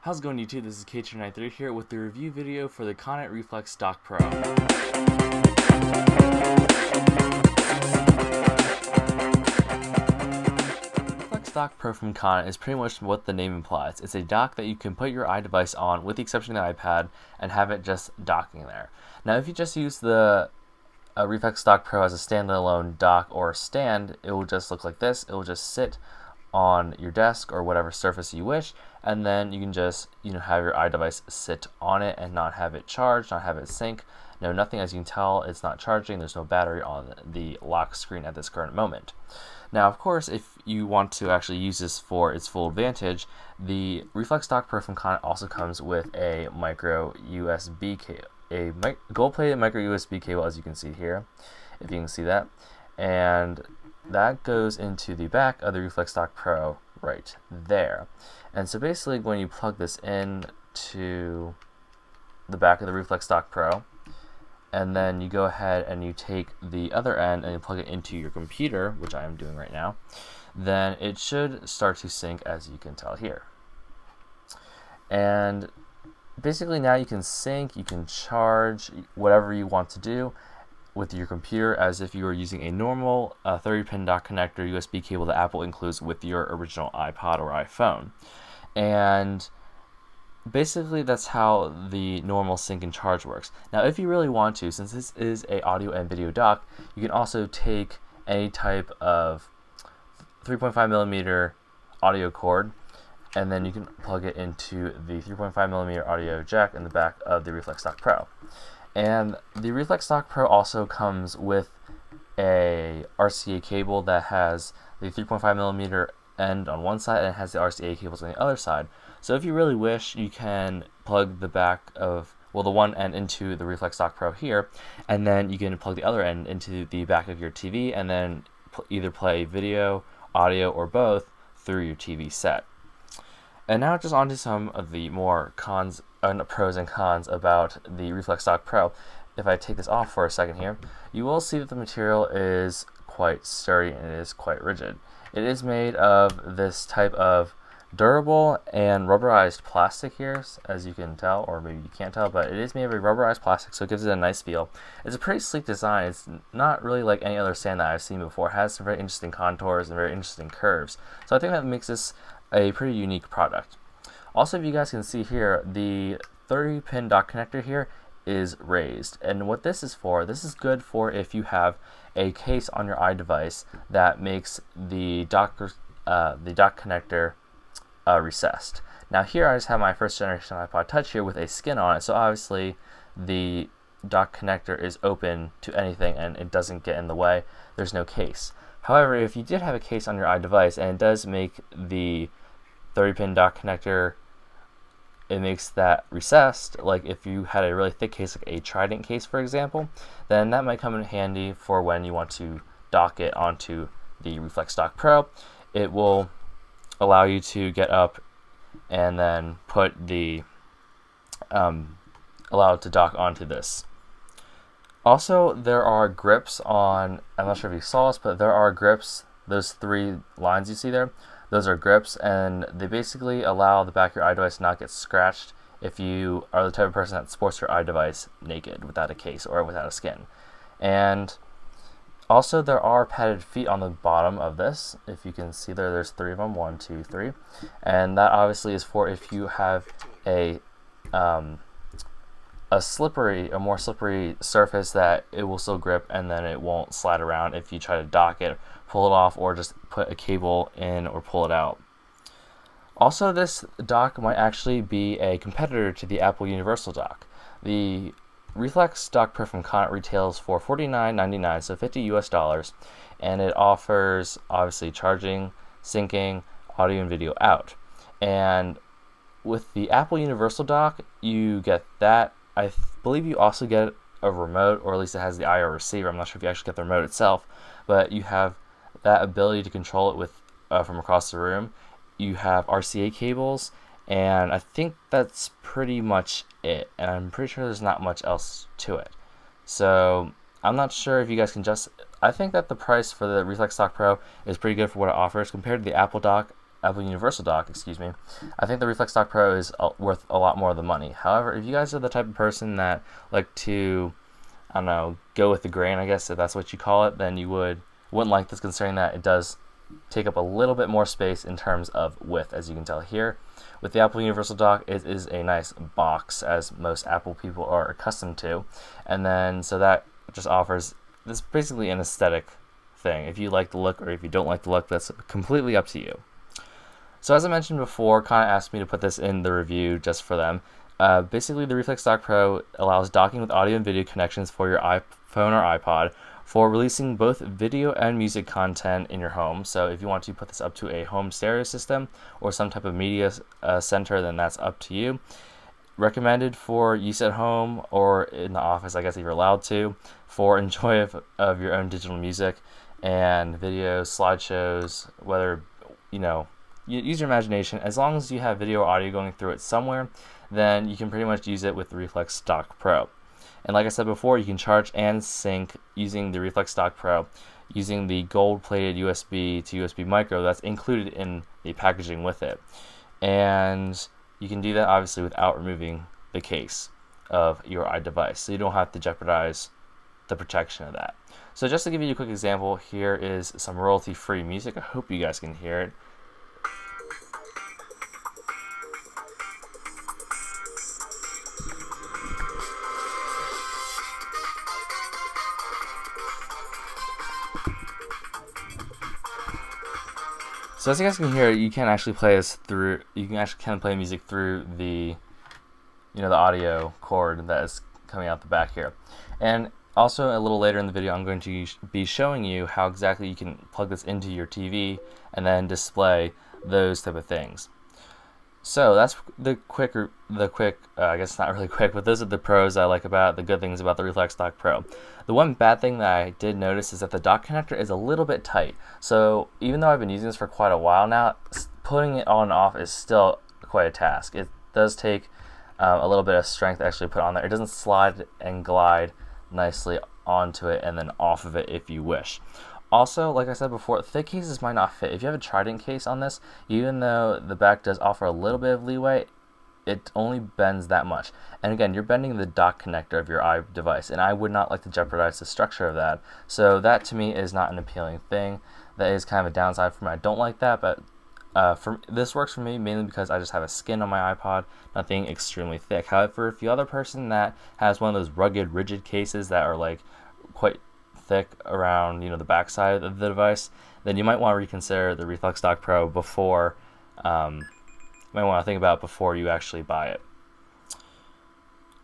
How's it going, YouTube? This is K293 here with the review video for the Konnet Reflex Dock Pro. Reflex Dock Pro from Konnet is pretty much what the name implies. It's a dock that you can put your iDevice on, with the exception of the iPad, and have it just docking there. Now, if you just use the Reflex Dock Pro as a standalone dock or stand, it will just look like this. It will just sit on your desk or whatever surface you wish, and then you can just have your iDevice sit on it and not have it charge, not have it sync. No, nothing. As you can tell, it's not charging. There's no battery on the lock screen at this current moment. Now, of course, if you want to actually use this for its full advantage, the Reflex Dock Pro from Konnet also comes with a micro USB cable, a gold-plated micro USB cable, as you can see here, if you can see that, and that goes into the back of the Reflex Dock Pro right there. And so basically, when you plug this in to the back of the Reflex Dock Pro, and then you go ahead and you take the other end and you plug it into your computer, which I am doing right now, then it should start to sync, as you can tell here. And basically now you can sync, you can charge, whatever you want to do with your computer as if you were using a normal 30-pin dock connector USB cable that Apple includes with your original iPod or iPhone. And basically that's how the normal sync and charge works. Now, if you really want to, since this is a audio and video dock, you can also take any type of 3.5mm audio cord, and then you can plug it into the 3.5mm audio jack in the back of the Reflex Dock Pro. And the Reflex Dock Pro also comes with a RCA cable that has the 3.5mm end on one side and it has the RCA cables on the other side. So if you really wish, you can plug the back of, well, the one end into the Reflex Dock Pro here, and then you can plug the other end into the back of your TV and then either play video, audio, or both through your TV set. And now just onto some of the more pros and cons about the Reflex Dock Pro. If I take this off for a second here, you will see that the material is quite sturdy and it is quite rigid. It is made of this type of durable and rubberized plastic here, as you can tell, or maybe you can't tell, but it is made of a rubberized plastic, so it gives it a nice feel. It's a pretty sleek design. It's not really like any other stand that I've seen before. It has some very interesting contours and very interesting curves. So I think that makes this a pretty unique product. Also, if you guys can see here, the 30-pin dock connector here is raised, and what this is for, this is good for if you have a case on your iDevice that makes the dock connector recessed. Now here I just have my first generation iPod Touch here with a skin on it, so obviously the dock connector is open to anything and it doesn't get in the way. There's no case. However, if you did have a case on your iDevice and it does make the 30-pin dock connector, it makes that recessed, like if you had a really thick case, like a Trident case for example, then that might come in handy for when you want to dock it onto the Reflex Dock Pro. It will allow you to get up and then put the allow it to dock onto this. Also, there are grips on, I'm not sure if you saw this, but there are grips, those three lines you see there, those are grips, and they basically allow the back of your iDevice to not get scratched if you are the type of person that sports your iDevice naked, without a case or without a skin. And also, there are padded feet on the bottom of this. If you can see there, there's three of them, 1, 2, 3, and that obviously is for if you have a more slippery surface that it will still grip and then it won't slide around if you try to dock it, pull it off, or just put a cable in or pull it out. Also, this dock might actually be a competitor to the Apple Universal Dock. The Reflex Dock Pro from Konnet retails for $49.99, so $50 US, and it offers obviously charging, syncing, audio and video out. And with the Apple Universal Dock, you get that. I believe you also get a remote, or at least it has the I/O receiver. I'm not sure if you actually get the remote itself, but you have that ability to control it with from across the room. You have RCA cables, and I think that's pretty much it. And I'm pretty sure there's not much else to it. So I'm not sure if you guys can I think that the price for the Reflex Dock Pro is pretty good for what it offers compared to the Apple Dock. Apple Universal Dock, excuse me, I think the Reflex Dock Pro is worth a lot more of the money. However, if you guys are the type of person that like to, I don't know, go with the grain, I guess if that's what you call it, then you wouldn't like this, considering that it does take up a little bit more space in terms of width, as you can tell here. With the Apple Universal Dock, it is a nice box, as most Apple people are accustomed to, and then so that just offers this basically an aesthetic thing. If you like the look or if you don't like the look, that's completely up to you. So as I mentioned before, Konnet asked me to put this in the review just for them. Basically, the Reflex Dock Pro allows docking with audio and video connections for your iPhone or iPod for releasing both video and music content in your home. So if you want to put this up to a home stereo system or some type of media center, then that's up to you. Recommended for use at home or in the office, I guess, if you're allowed to, for enjoy of your own digital music and videos, slideshows, whether, you know, you use your imagination. As long as you have video or audio going through it somewhere, then you can pretty much use it with the Reflex Dock Pro. And like I said before, you can charge and sync using the Reflex Dock Pro using the gold-plated USB to USB micro that's included in the packaging with it. And you can do that obviously without removing the case of your iDevice, so you don't have to jeopardize the protection of that. So just to give you a quick example, here is some royalty-free music. I hope you guys can hear it. So as you guys can hear, you can actually play this through. You can actually play music through the, the audio cord that is coming out the back here. And also a little later in the video, I'm going to be showing you how exactly you can plug this into your TV and then display those type of things. So that's the quick, I guess it's not really quick, but those are the pros I like about, the good things about the Reflex Dock Pro. The one bad thing that I did notice is that the dock connector is a little bit tight. So even though I've been using this for quite a while now, putting it on and off is still quite a task. It does take a little bit of strength to actually put on there. It doesn't slide and glide nicely onto it and then off of it if you wish. Also, like I said before, thick cases might not fit. If you have a Trident case on this, even though the back does offer a little bit of leeway, it only bends that much. And again, you're bending the dock connector of your iDevice, and I would not like to jeopardize the structure of that. So that to me is not an appealing thing. That is kind of a downside for me. I don't like that, but this works for me mainly because I just have a skin on my iPod, nothing extremely thick. However, if you're the other person that has one of those rugged, rigid cases that are like quite thick around the backside of the device, then you might want to reconsider the Reflex Dock Pro before you might want to think about it before you actually buy it.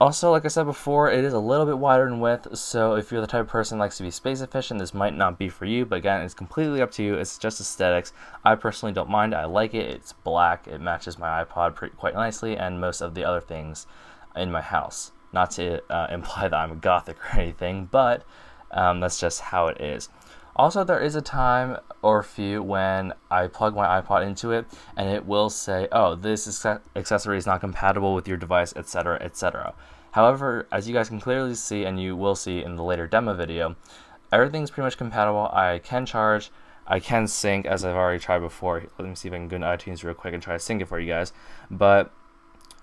Also, like I said before, it is a little bit wider in width, so if you're the type of person that likes to be space efficient, this might not be for you, but again, it's completely up to you. It's just aesthetics. I personally don't mind. I like it. It's black. It matches my iPod quite nicely and most of the other things in my house. Not to imply that I'm a gothic or anything, but that's just how it is. Also, there is a time or few when I plug my iPod into it and it will say, oh, this accessory is not compatible with your device, etc., etc. However, as you guys can clearly see, and you will see in the later demo video, everything's pretty much compatible. I can charge, I can sync, as I've already tried before. Let me see if I can go into iTunes real quick and try to sync it for you guys. But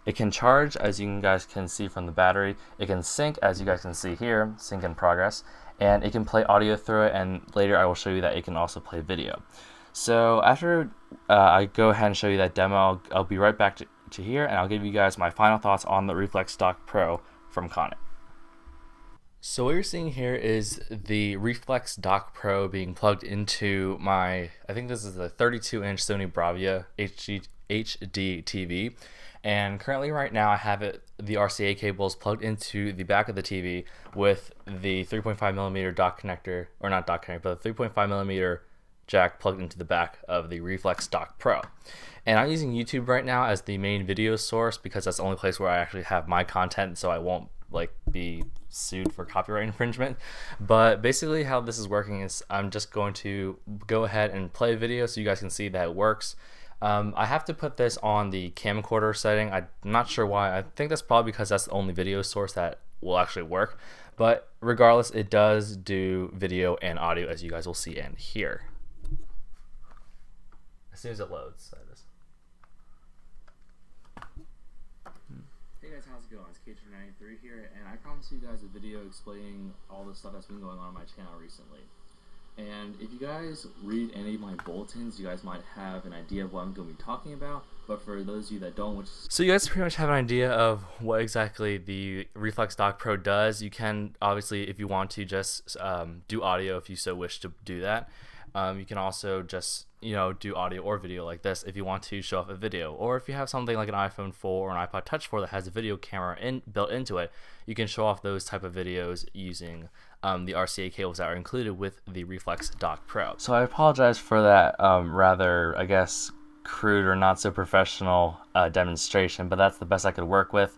it can charge, as you guys can see from the battery. It can sync, as you guys can see here, sync in progress. And it can play audio through it, and later I will show you that it can also play video. So after I go ahead and show you that demo, I'll be right back to here, and I'll give you guys my final thoughts on the Reflex Dock Pro from Konnet. So what you're seeing here is the Reflex Dock Pro being plugged into my, I think this is a 32-inch Sony Bravia HD TV. And currently right now I have the RCA cables plugged into the back of the TV with the 3.5mm dock connector, or not dock connector, but the 3.5mm jack plugged into the back of the Reflex Dock Pro. And I'm using YouTube right now as the main video source because that's the only place where I actually have my content, so I won't be sued for copyright infringement. But basically how this is working is I'm just going to go ahead and play a video so you guys can see that it works. I have to put this on the camcorder setting. I'm not sure why. I think that's probably because that's the only video source that will actually work. But regardless, it does do video and audio, as you guys will see and hear as soon as it loads. how's it going? It's K93 here, and I promised you guys a video explaining all the stuff that's been going on my channel recently. And if you guys read any of my bulletins, you guys might have an idea of what I'm going to be talking about. But for those of you that don't, so you guys pretty much have an idea of what exactly the Reflex Dock Pro does. You can obviously, if you want to, just do audio if you so wish to do that. You can also just, do audio or video like this if you want to show off a video, or if you have something like an iPhone 4 or an iPod Touch 4 that has a video camera built into it, you can show off those type of videos using the RCA cables that are included with the Reflex Dock Pro. So I apologize for that rather, I guess, crude or not so professional demonstration, but that's the best I could work with.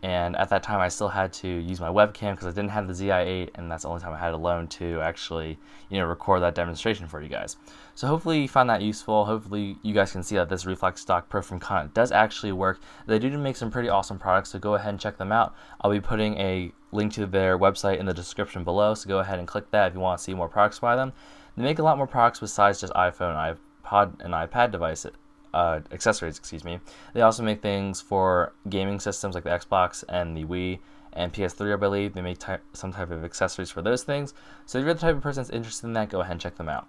And at that time I still had to use my webcam because I didn't have the ZI-8, and that's the only time I had a loan to actually record that demonstration for you guys. So hopefully you found that useful. Hopefully you guys can see that this Reflex Dock Pro from Konnet does actually work. They do make some pretty awesome products, so go ahead and check them out. I'll be putting a link to their website in the description below, so go ahead and click that if you want to see more products by them. They make a lot more products besides just iPhone, iPod, and iPad devices. Accessories, excuse me. They also make things for gaming systems like the Xbox and the Wii and PS3, I believe. They make some type of accessories for those things. So if you're the type of person that's interested in that, go ahead and check them out.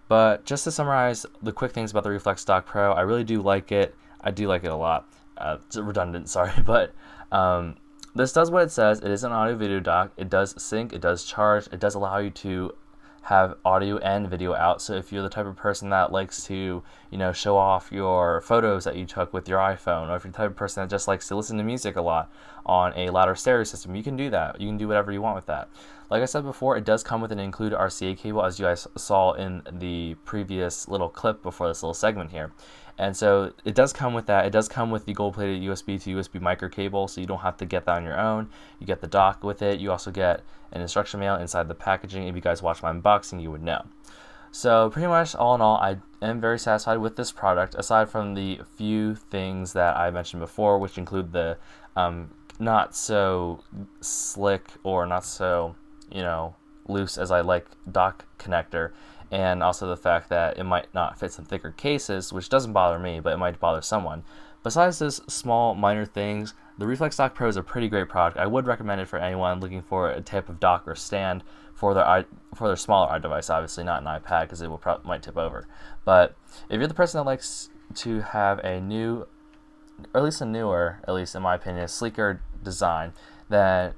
But just to summarize the quick things about the Reflex Dock Pro, I really do like it. I do like it a lot. It's redundant, sorry, but this does what it says. It is an audio video dock. It does sync, it does charge, it does allow you to have audio and video out. So if you're the type of person that likes to, show off your photos that you took with your iPhone, or if you're the type of person that just likes to listen to music a lot on a louder stereo system, you can do that. You can do whatever you want with that. Like I said before, it does come with an included RCA cable, as you guys saw in the previous little clip before this little segment here. And so it does come with that. It does come with the gold-plated USB to USB micro cable, so you don't have to get that on your own. You get the dock with it. You also get an instruction manual inside the packaging. If you guys watch my unboxing, you would know. So pretty much all in all, I am very satisfied with this product, aside from the few things that I mentioned before, which include the not so slick or not so, loose as I like dock connector, and also the fact that it might not fit some thicker cases, which doesn't bother me, but it might bother someone. Besides those small minor things, the Reflex Dock Pro is a pretty great product. I would recommend it for anyone looking for a type of dock or stand for their smaller device. Obviously not an iPad, because it might tip over. But if you're the person that likes to have a new, or at least a newer, at least in my opinion, a sleeker design, then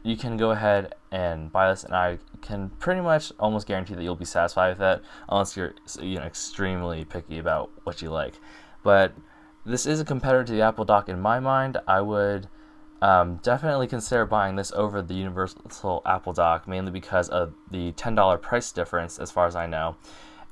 you can go ahead and buy this, and I can pretty much almost guarantee that you'll be satisfied with it, unless you're extremely picky about what you like. But this is a competitor to the Apple Dock in my mind. I would definitely consider buying this over the universal Apple Dock, mainly because of the $10 price difference, as far as I know,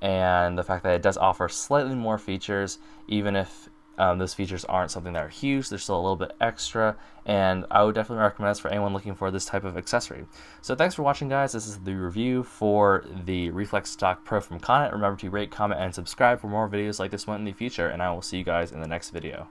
and the fact that it does offer slightly more features, even if those features aren't something that are huge. They're still a little bit extra, and I would definitely recommend this for anyone looking for this type of accessory. So thanks for watching, guys. This is the review for the Reflex Dock Pro from Konnet. Remember to rate, comment, and subscribe for more videos like this one in the future, and I will see you guys in the next video.